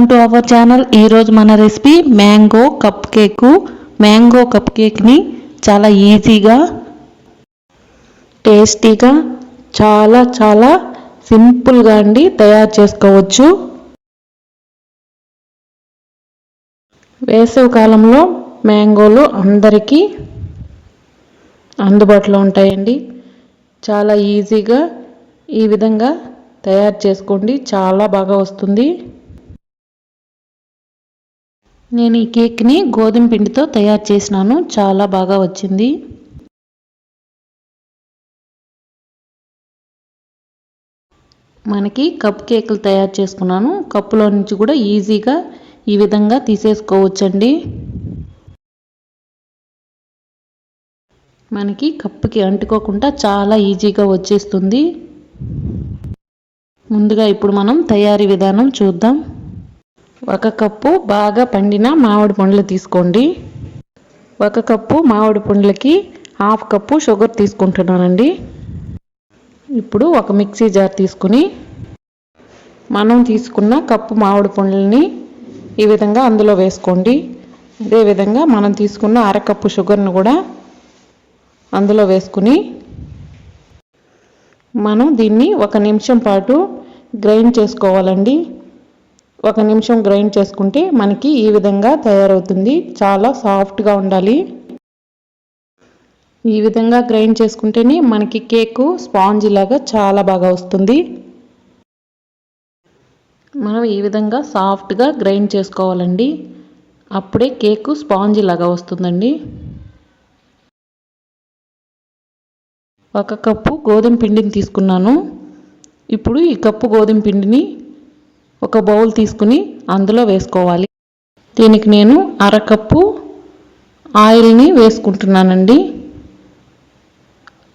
Welcome to our channel. ఈరోజు మన recipe mango cup cake. Mango cup కేక్ని చాలా ఈజీగా, టేస్టీగా, చాలా సింపుల్గా తయారు చేసుకోవచ్చు. వేసవి కాలంలో మ్యాంగోలు అందరికీ అందుబాటులో ఉంటాయండి. చాలా ఈజీగా ఈ విధంగా తయారు చేసుకోండి, చాలా బాగా వస్తుంది. నేను ఈ కేక్ని గోధుమ పిండితో తయారు చేసినాను, చాలా బాగా వచ్చింది. మనకి కప్ కేకులు తయారు చేసుకున్నాను. కప్పులో నుంచి కూడా ఈజీగా ఈ విధంగా తీసేసుకోవచ్చండి. మనకి కప్పుకి అంటుకోకుండా చాలా ఈజీగా వచ్చేస్తుంది. ముందుగా ఇప్పుడు మనం తయారీ విధానం చూద్దాం. 1 కప్పు బాగా పండిన మామిడి పండ్లు తీసుకోండి. 1 కప్పు మామిడి పండ్లకి 1/2 కప్పు షుగర్ తీసుకుంటున్నానండి. ఇప్పుడు ఒక మిక్సీ జార్ తీసుకుని మనం తీసుకున్న కప్పు మామిడి పండ్లని ఈ విధంగా అందులో వేసుకోండి. అదేవిధంగా మనం తీసుకున్న 1/2 కప్పు షుగర్ను కూడా అందులో వేసుకుని మనం దీన్ని 1 నిమిషం పాటు గ్రైండ్ చేసుకోవాలండి. 1 నిమిషం గ్రైండ్ చేసుకుంటే మనకి ఈ విధంగా తయారవుతుంది. చాలా సాఫ్ట్గా ఉండాలి. ఈ విధంగా గ్రైండ్ చేసుకుంటేనే మనకి కేకు స్పాంజీ లాగా చాలా బాగా వస్తుంది. మనం ఈ విధంగా సాఫ్ట్గా గ్రైండ్ చేసుకోవాలండి. అప్పుడే కేకు స్పాంజీ లాగా వస్తుందండి. 1 కప్పు గోధుమ పిండిని తీసుకున్నాను. ఇప్పుడు ఈ కప్పు గోధుమ పిండిని ఒక బౌల్ తీసుకుని అందులో వేసుకోవాలి. దీనికి నేను 1/2 కప్పు ఆయిల్ని వేసుకుంటున్నానండి.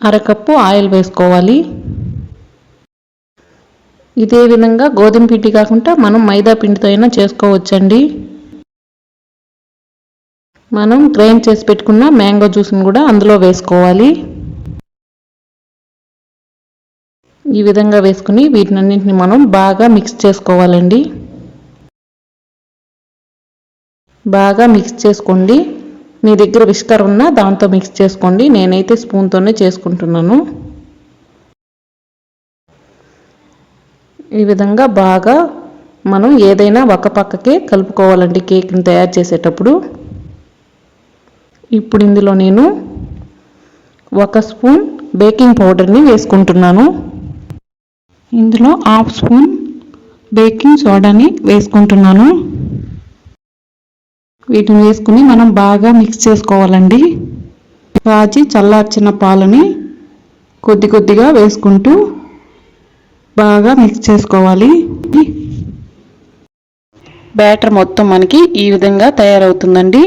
1/2 కప్పు ఆయిల్ వేసుకోవాలి. ఇదే విధంగా గోధుమ పిండి కాకుండా మనం మైదా పిండితో అయినా చేసుకోవచ్చండి. మనం గ్రైండ్ చేసి పెట్టుకున్న మ్యాంగో జ్యూస్ని కూడా అందులో వేసుకోవాలి. ఈ విధంగా వేసుకుని వీటినన్నింటిని మనం బాగా మిక్స్ చేసుకోవాలండి. బాగా మిక్స్ చేసుకోండి. మీ దగ్గర విస్కర్ ఉన్నా దాంతో మిక్స్ చేసుకోండి. నేనైతే స్పూన్తోనే చేసుకుంటున్నాను. ఈ విధంగా బాగా మనం ఏదైనా ఒక పక్కకే కలుపుకోవాలండి కేక్ని తయారు చేసేటప్పుడు. ఇప్పుడు ఇందులో నేను 1 స్పూన్ బేకింగ్ పౌడర్ని వేసుకుంటున్నాను. ఇందులో 1/2 స్పూన్ బేకింగ్ సోడాని వేసుకుంటున్నాను. వీటిని వేసుకుని మనం బాగా మిక్స్ చేసుకోవాలండి. కాచి చల్లార్చిన పాలని కొద్దిగా వేసుకుంటూ బాగా మిక్స్ చేసుకోవాలి. బ్యాటర్ మొత్తం మనకి ఈ విధంగా తయారవుతుందండి.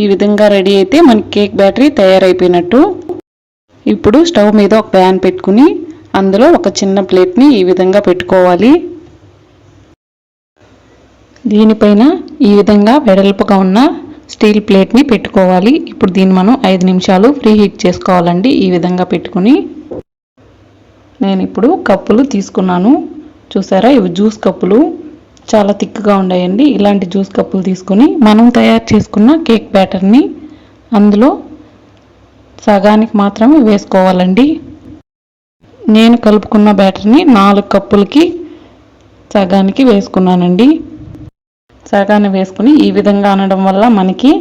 ఈ విధంగా రెడీ అయితే మనకి కేక్ బ్యాటరీ తయారైపోయినట్టు. ఇప్పుడు స్టవ్ మీద ఒక ప్యాన్ పెట్టుకుని అందులో ఒక చిన్న ప్లేట్ని ఈ విధంగా పెట్టుకోవాలి. దీనిపైన ఈ విధంగా వెడల్పుగా ఉన్న స్టీల్ ప్లేట్ని పెట్టుకోవాలి. ఇప్పుడు దీన్ని మనం 5 నిమిషాలు ప్రీ హీట్ చేసుకోవాలండి. ఈ విధంగా పెట్టుకుని నేను ఇప్పుడు కప్పులు తీసుకున్నాను. చూసారా, ఇవి జ్యూస్ కప్పులు చాలా థిక్గా ఉన్నాయండి. ఇలాంటి జ్యూస్ కప్పులు తీసుకుని మనం తయారు చేసుకున్న కేక్ బ్యాటర్ని అందులో సగానికి మాత్రమే వేసుకోవాలండి. నేను కలుపుకున్న బ్యాటర్ని 4 కప్పులకి సగానికి వేసుకున్నానండి. సగాన్ని వేసుకుని ఈ విధంగా అనడం వల్ల మనకి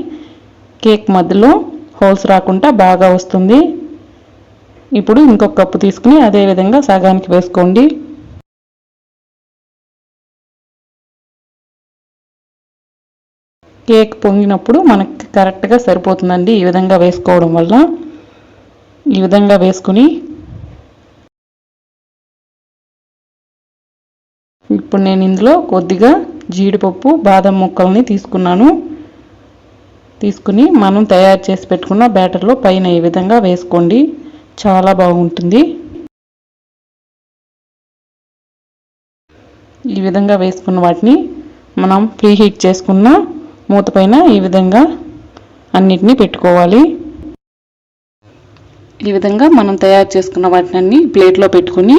కేక్ మధ్యలో హోల్స్ రాకుండా బాగా వస్తుంది. ఇప్పుడు ఇంకొక కప్పు తీసుకుని అదే విధంగా సగానికి వేసుకోండి. కేక్ పొంగినప్పుడు మనకి కరెక్ట్గా సరిపోతుందండి ఈ విధంగా వేసుకోవడం వల్ల. ఈ విధంగా వేసుకుని ఇప్పుడు నేను ఇందులో కొద్దిగా జీడిపప్పు, బాదం ముక్కల్ని తీసుకుని మనం తయారు చేసి పెట్టుకున్న బ్యాటర్లో పైన ఈ విధంగా వేసుకోండి. చాలా బాగుంటుంది. ఈ విధంగా వేసుకున్న వాటిని మనం ప్రీ హీట్ చేసుకున్న మూత పైన ఈ విధంగా అన్నిటినీ పెట్టుకోవాలి. ఈ విధంగా మనం తయారు చేసుకున్న వాటిని ప్లేట్లో పెట్టుకుని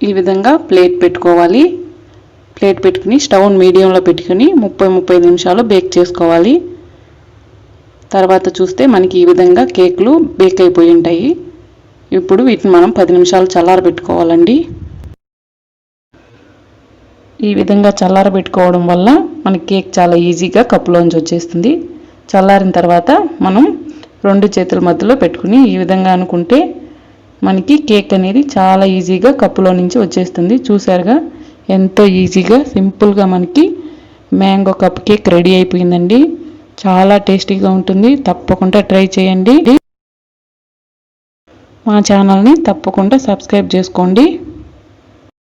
ఈ విధంగా ప్లేట్ పెట్టుకోవాలి. ప్లేట్ పెట్టుకుని స్టవ్ మీడియంలో పెట్టుకుని 30-35 నిమిషాలు బేక్ చేసుకోవాలి. తర్వాత చూస్తే మనకి ఈ విధంగా కేకులు బేక్ అయిపోయి ఉంటాయి. ఇప్పుడు వీటిని మనం 10 నిమిషాలు చల్లారబెట్టుకోవాలండి. ఈ విధంగా చల్లారబెట్టుకోవడం వల్ల మనకి కేక్ చాలా ఈజీగా కప్పులోంచి వచ్చేస్తుంది. చల్లారిన తర్వాత మనం 2 చేతుల మధ్యలో పెట్టుకుని ఈ విధంగా అనుకుంటే మనకి కేక్ అనేది చాలా ఈజీగా కప్పులో నుంచి వచ్చేస్తుంది. చూసారుగా ఎంతో ఈజీగా సింపుల్గా మనకి మ్యాంగో కప్ కేక్ రెడీ అయిపోయిందండి. చాలా టేస్టీగా ఉంటుంది. తప్పకుండా ట్రై చేయండి. మా ఛానల్ని తప్పకుండా సబ్స్క్రైబ్ చేసుకోండి.